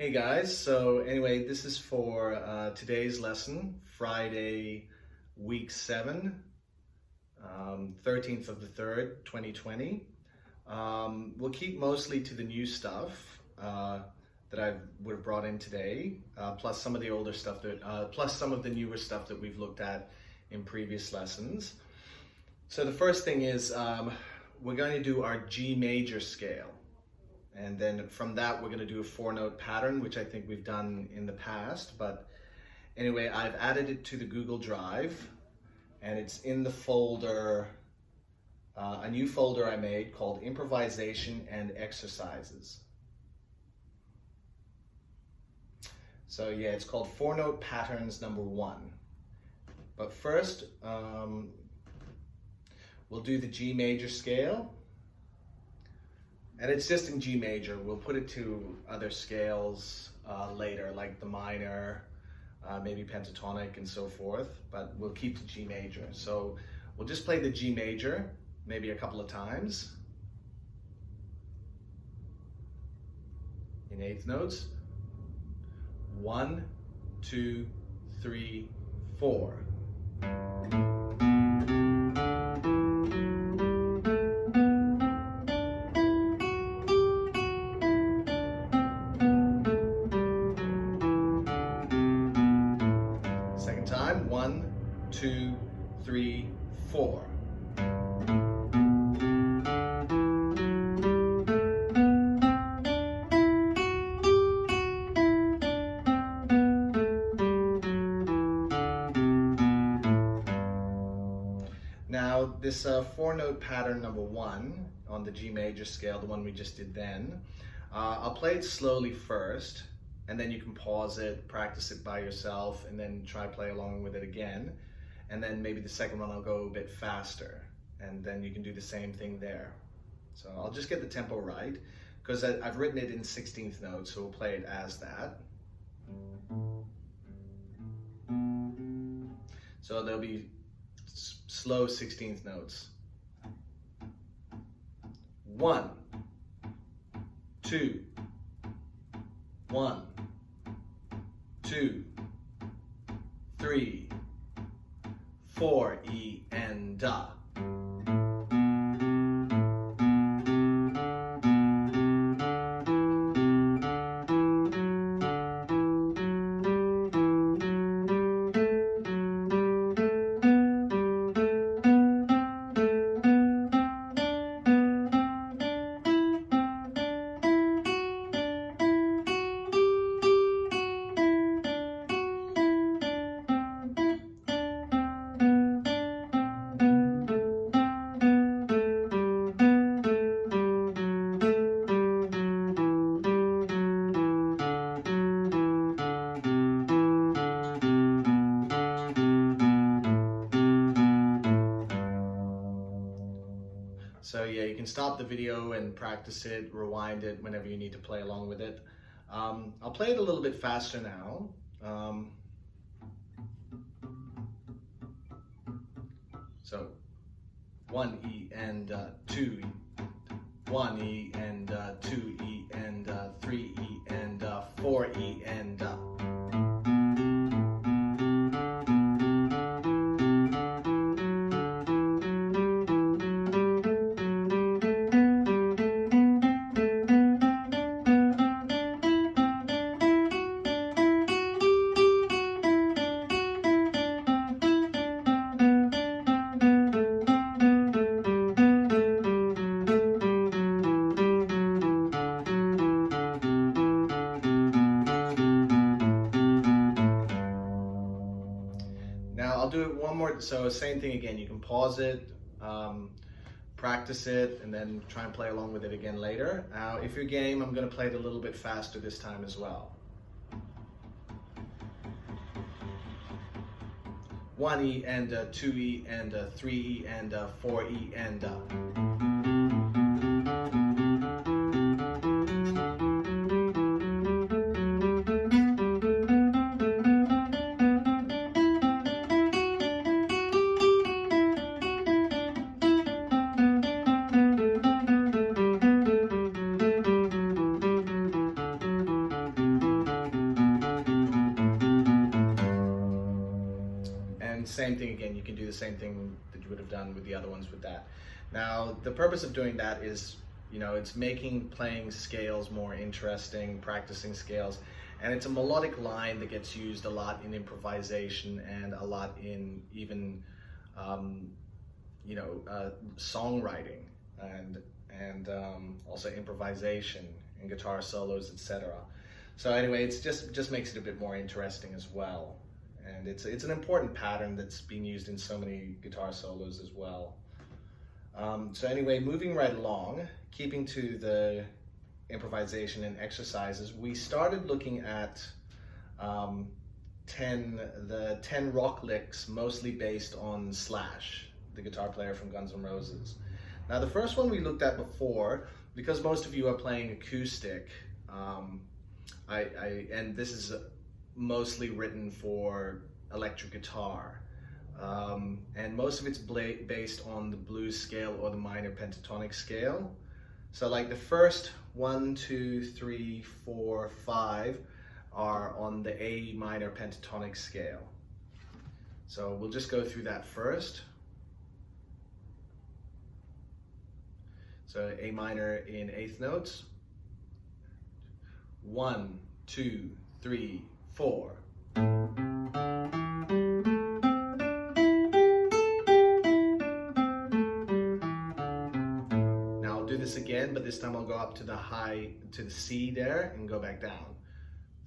Hey guys, so anyway, this is for today's lesson, Friday, week 7, 13th of the 3rd, 2020. We'll keep mostly to the new stuff that I would have brought in today, plus some of the older stuff, plus some of the newer stuff that we've looked at in previous lessons. So the first thing is we're going to do our G major scale. And then from that, we're going to do a 4-note pattern, which I think we've done in the past. But anyway, I've added it to the Google Drive, and it's in the folder, a new folder I made called Improvisation and Exercises. So yeah, it's called 4-note patterns number 1. But first, we'll do the G major scale. And it's just in G major. We'll put it to other scales later, like the minor, maybe pentatonic and so forth, but we'll keep the G major. So we'll just play the G major, maybe a couple of times in eighth notes. 1, 2, 3, 4. Second time, 1, 2, 3, 4. Now this 4-note pattern number 1 on the G major scale, the one we just did then, I'll play it slowly first, and then you can pause it, practice it by yourself, and then try play along with it again. And then maybe the second one I'll go a bit faster, and then you can do the same thing there. So I'll just get the tempo right, because I've written it in 16th notes, so we'll play it as that. So there'll be slow 16th notes. 1, 2, 1, 2, 3, 4, E and Da. So yeah, you can stop the video and practice it, rewind it whenever you need to play along with it. I'll play it a little bit faster now. So 1 E and 2 E, 1 E and 2 E and 3 E and 4 E and I'll do it one more, so same thing again, you can pause it, practice it, and then try and play along with it again later. Now, if you're game, I'm going to play it a little bit faster this time as well. 1 E and 2 E and 3 E and 4 E and same thing again, you can do the same thing that you would have done with the other ones with that. Now, the purpose of doing that is, it's making playing scales more interesting, practicing scales, and it's a melodic line that gets used a lot in improvisation and a lot in even, songwriting and also improvisation and guitar solos, etc. So anyway, it just makes it a bit more interesting as well. And it's an important pattern that's being used in so many guitar solos as well. So anyway, moving right along, keeping to the improvisation and exercises, we started looking at the 10 rock licks, mostly based on Slash, the guitar player from Guns N' Roses. Now, the first one we looked at before, because most of you are playing acoustic, and this is mostly written for electric guitar, and most of it's based on the blues scale or the minor pentatonic scale. So like the first 1, 2, 3, 4, 5 are on the A minor pentatonic scale. So we'll just go through that first. So A minor in 8th notes. 1, 2, 3, 4. Now I'll do this again, but this time I'll go up to the C there and go back down.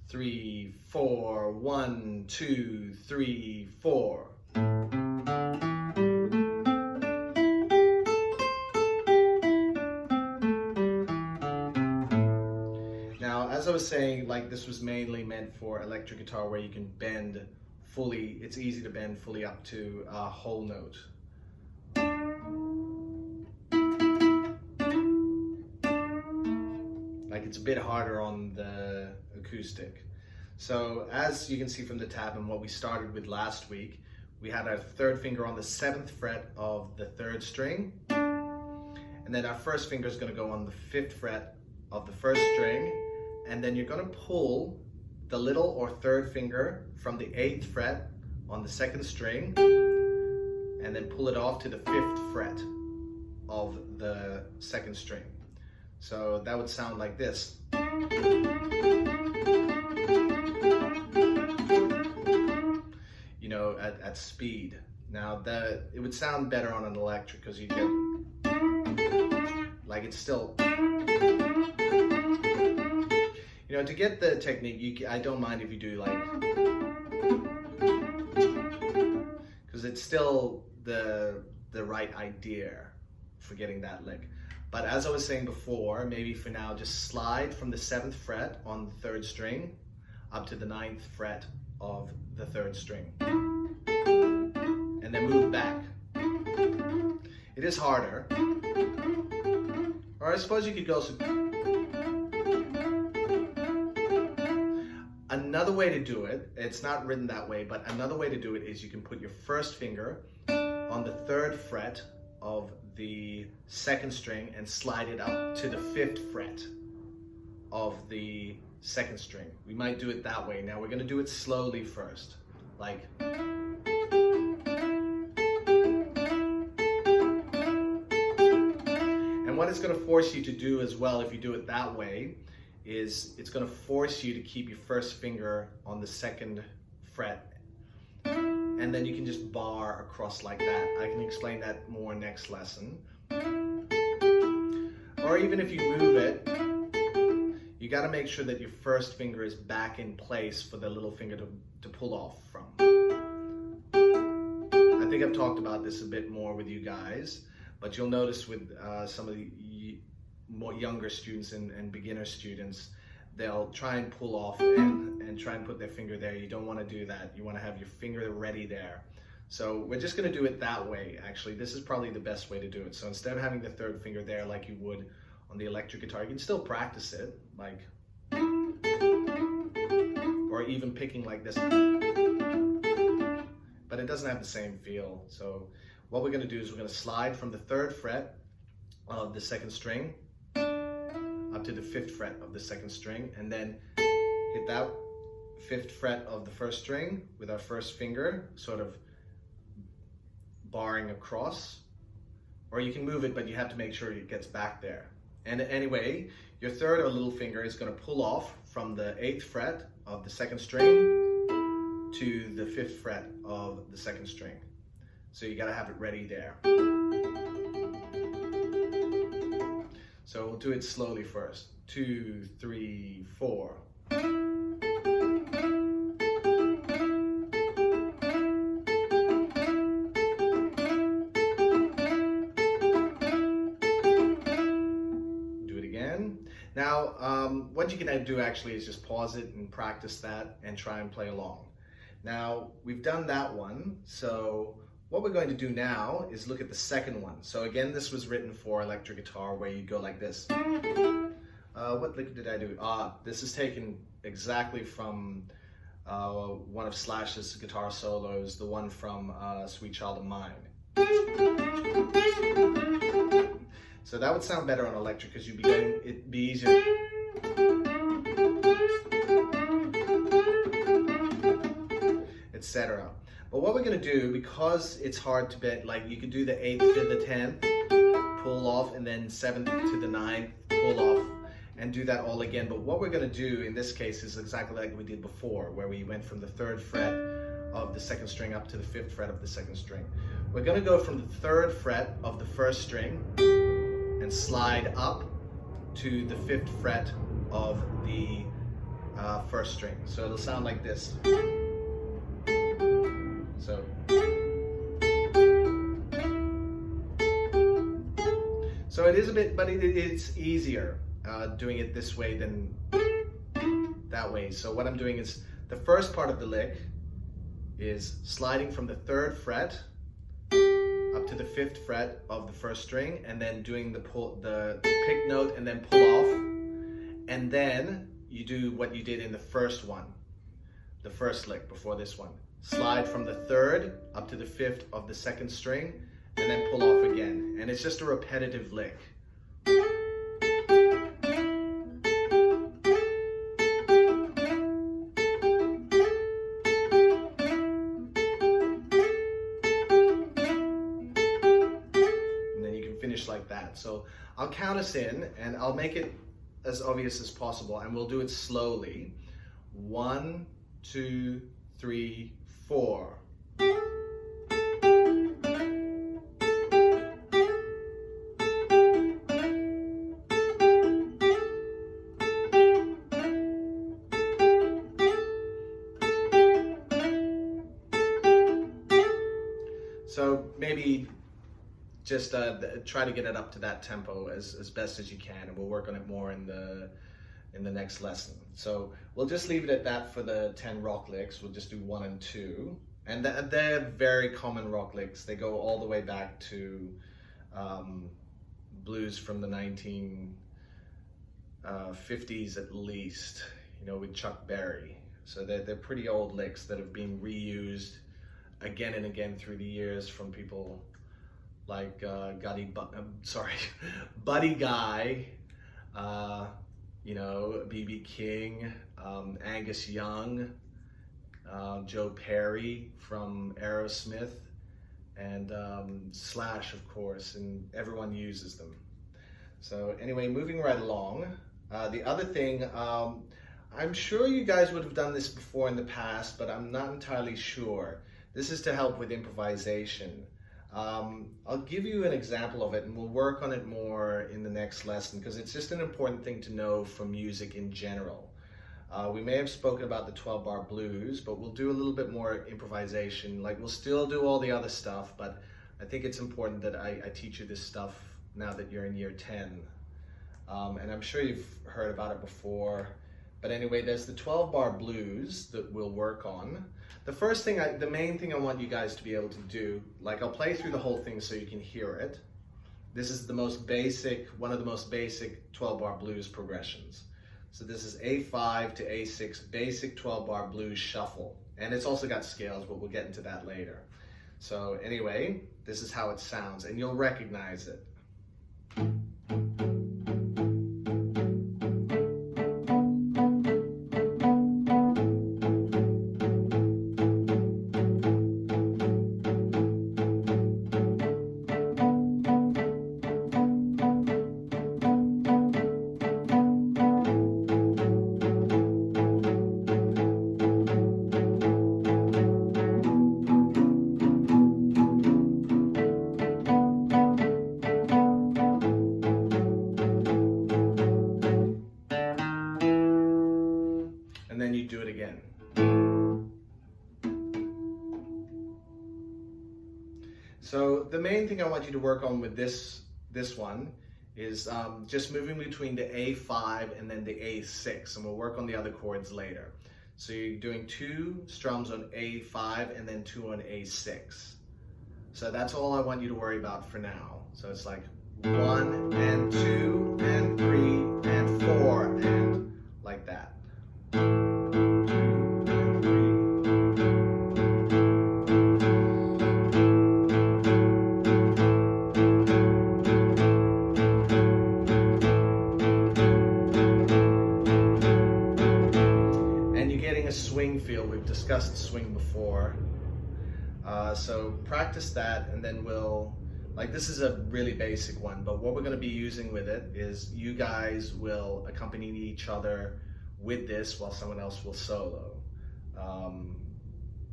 3, 4, 1, 2, 3, 4. As I was saying, like, this was mainly meant for electric guitar where you can bend fully, it's easy to bend fully up to a whole note. Like, it's a bit harder on the acoustic. So as you can see from the tab and what we started with last week, we had our third finger on the 7th fret of the 3rd string, and then our first finger is going to go on the 5th fret of the 1st string. And then you're going to pull the little or 3rd finger from the 8th fret on the 2nd string, and then pull it off to the 5th fret of the 2nd string. So that would sound like this. At speed. Now it would sound better on an electric because you get, like, it's still, to get the technique, I don't mind if you do like, because it's still the right idea for getting that lick. But as I was saying before, maybe for now, just slide from the 7th fret on the 3rd string up to the 9th fret of the 3rd string, and then move back. It is harder, or I suppose you could go. Another way to do it, it's not written that way, but another way to do it is you can put your first finger on the 3rd fret of the 2nd string and slide it up to the 5th fret of the 2nd string. We might do it that way. Now we're going to do it slowly first, like. And what it's going to force you to do as well, if you do it that way, is it's going to force you to keep your first finger on the 2nd fret, and then you can just bar across like that. I can explain that more next lesson. Or even if you move it, you got to make sure that your first finger is back in place for the little finger to pull off from. I think I've talked about this a bit more with you guys, but you'll notice with some of the more younger students and beginner students, they'll try and pull off and try and put their finger there. You don't want to do that. You want to have your finger ready there. So we're just going to do it that way. Actually, this is probably the best way to do it. So instead of having the 3rd finger there like you would on the electric guitar, you can still practice it, like, or even picking like this, but it doesn't have the same feel. So what we're going to do is we're going to slide from the 3rd fret of the 2nd string up to the 5th fret of the 2nd string, and then hit that 5th fret of the 1st string with our first finger, sort of barring across, or you can move it, but you have to make sure it gets back there. And anyway, your third or little finger is going to pull off from the 8th fret of the 2nd string to the 5th fret of the 2nd string. So you got to have it ready there. So we'll do it slowly first. 2, 3, 4. Now, what you can do actually is just pause it and practice that and try and play along. Now, we've done that one, so what we're going to do now is look at the second one. So again, this was written for electric guitar where you go like this. What lick did I do? This is taken exactly from one of Slash's guitar solos, the one from Sweet Child of Mine. So that would sound better on electric because you'd be getting, it'd be easier. Etc. But what we're going to do, because it's hard to bet, like you could do the 8th to the 10th, pull off, and then 7th to the 9th, pull off, and do that all again. But what we're going to do in this case is exactly like we did before, where we went from the 3rd fret of the 2nd string up to the 5th fret of the 2nd string. We're going to go from the 3rd fret of the 1st string and slide up to the 5th fret of the 1st string. So it'll sound like this. So it is a bit, but it's easier doing it this way than that way. So what I'm doing is the first part of the lick is sliding from the 3rd fret up to the 5th fret of the 1st string, and then doing the pick note and then pull off, and then you do what you did in the first one, the first lick before this one. Slide from the 3rd up to the 5th of the 2nd string, and then pull off again. And it's just a repetitive lick. Like that. So I'll count us in and I'll make it as obvious as possible, and we'll do it slowly. 1, 2, 3, 4. So maybe just try to get it up to that tempo as best as you can, and we'll work on it more in the next lesson. So we'll just leave it at that for the 10 rock licks. We'll just do 1 and 2, and they're very common rock licks. They go all the way back to blues from the 1950s at least, you know, with Chuck Berry. So they're pretty old licks that have been reused again and again through the years from people like Buddy Guy, you know, B.B. King, Angus Young, Joe Perry from Aerosmith, and Slash, of course, and everyone uses them. So anyway, moving right along. The other thing, I'm sure you guys would have done this before in the past, but I'm not entirely sure. This is to help with improvisation. I'll give you an example of it, and we'll work on it more in the next lesson, because it's just an important thing to know for music in general. We may have spoken about the 12-bar blues, but we'll do a little bit more improvisation. Like, we'll still do all the other stuff, but I think it's important that I teach you this stuff now that you're in year 10. And I'm sure you've heard about it before. But anyway, there's the 12-bar blues that we'll work on. The first thing, the main thing I want you guys to be able to do, like, I'll play through the whole thing so you can hear it. This is the most basic, one of the most basic 12-bar blues progressions. So this is A5 to A6, basic 12-bar blues shuffle. And it's also got scales, but we'll get into that later. So anyway, this is how it sounds, and you'll recognize it. again. So the main thing I want you to work on with this one is just moving between the A5 and then the A6, and we'll work on the other chords later. So you're doing 2 strums on A5 and then 2 on A6. So that's all I want you to worry about for now. So it's like 1 and 2 and 3 and 4 and like that. A swing feel. We've discussed swing before, so practice that, and then we'll, like, this is a really basic one, but what we're going to be using with it is you guys will accompany each other with this while someone else will solo.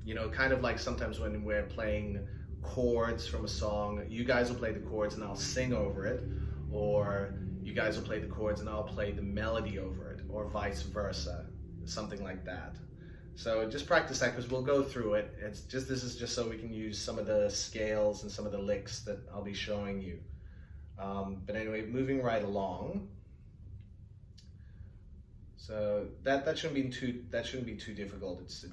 You know, kind of like sometimes when we're playing chords from a song, you guys will play the chords and I'll sing over it, or you guys will play the chords and I'll play the melody over it, or vice versa. Something like that. So just practice that, because we'll go through it. It's just, this is just so we can use some of the scales and some of the licks that I'll be showing you. But anyway, moving right along. So that shouldn't be too difficult. It's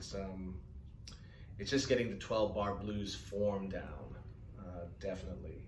just getting the 12-bar blues form down, definitely.